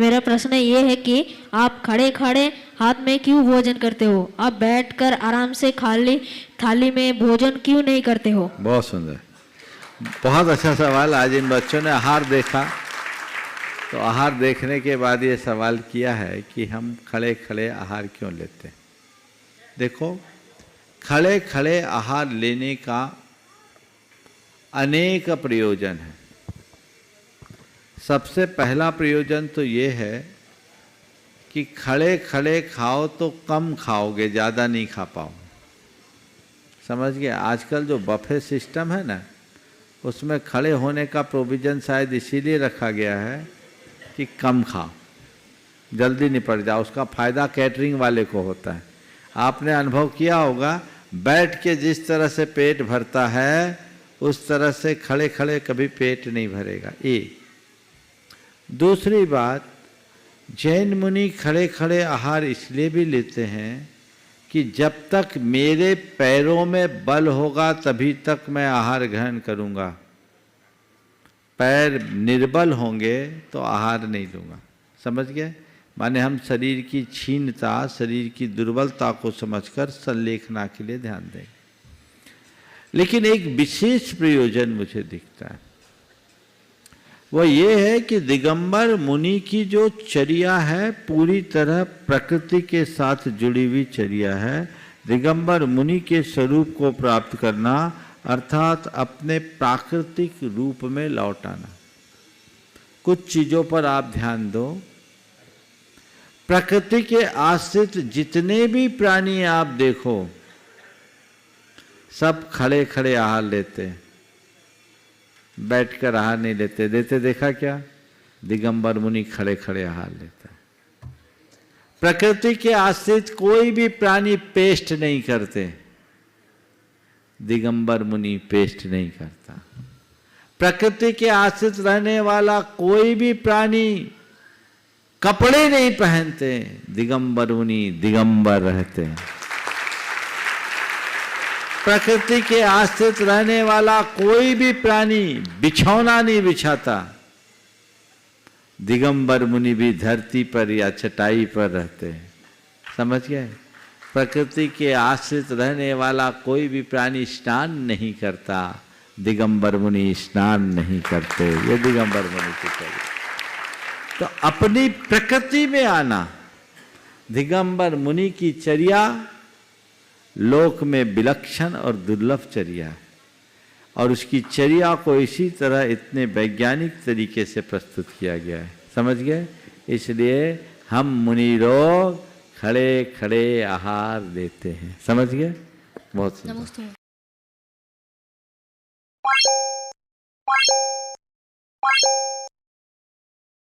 मेरा प्रश्न ये है कि आप खड़े खड़े हाथ में क्यों भोजन करते हो? आप बैठकर आराम से खाली थाली में भोजन क्यों नहीं करते हो? बहुत सुंदर, बहुत अच्छा सवाल। आज इन बच्चों ने आहार देखा, तो आहार देखने के बाद ये सवाल किया है कि हम खड़े खड़े आहार क्यों लेते हैं। देखो, खड़े खड़े आहार लेने का अनेक प्रयोजन है। सबसे पहला प्रयोजन तो ये है कि खड़े खड़े खाओ तो कम खाओगे, ज़्यादा नहीं खा पाओ। समझ गए? आजकल जो बफे सिस्टम है ना, उसमें खड़े होने का प्रोविज़न शायद इसीलिए रखा गया है कि कम खाओ, जल्दी निपट जाओ। उसका फ़ायदा कैटरिंग वाले को होता है। आपने अनुभव किया होगा, बैठ के जिस तरह से पेट भरता है उस तरह से खड़े खड़े कभी पेट नहीं भरेगा। ये दूसरी बात, जैन मुनि खड़े खड़े आहार इसलिए भी लेते हैं कि जब तक मेरे पैरों में बल होगा तभी तक मैं आहार ग्रहण करूंगा। पैर निर्बल होंगे तो आहार नहीं लूँगा। समझ गए? माने हम शरीर की क्षीणता, शरीर की दुर्बलता को समझकर संलेखना के लिए ध्यान देंगे। लेकिन एक विशेष प्रयोजन मुझे दिखता है, वो ये है कि दिगंबर मुनि की जो चर्या है पूरी तरह प्रकृति के साथ जुड़ी हुई चर्या है। दिगंबर मुनि के स्वरूप को प्राप्त करना अर्थात अपने प्राकृतिक रूप में लौट आना। कुछ चीजों पर आप ध्यान दो। प्रकृति के आश्रित जितने भी प्राणी आप देखो, सब खड़े खड़े आहार लेते हैं, बैठकर आहार नहीं लेते। देते देखा क्या? दिगंबर मुनि खड़े खड़े आहार लेता है। प्रकृति के आश्रित कोई भी प्राणी पेस्ट नहीं करते, दिगंबर मुनि पेस्ट नहीं करता। प्रकृति के आश्रित रहने वाला कोई भी प्राणी कपड़े नहीं पहनते, दिगंबर मुनि दिगंबर रहते हैं। प्रकृति के आश्रित रहने वाला कोई भी प्राणी बिछौना नहीं बिछाता, दिगंबर मुनि भी धरती पर या चटाई पर रहते हैं। समझ गए? प्रकृति के आश्रित रहने वाला कोई भी प्राणी स्नान नहीं करता, दिगंबर मुनि स्नान नहीं करते। ये दिगंबर मुनि की चर्या। तो अपनी प्रकृति में आना दिगंबर मुनि की चर्या लोक में विलक्षण और दुर्लभ चर्या है। और उसकी चर्या को इसी तरह इतने वैज्ञानिक तरीके से प्रस्तुत किया गया है। समझ गए? इसलिए हम मुनि लोग खड़े खड़े आहार देते हैं। समझ गए? बहुत सुंदर।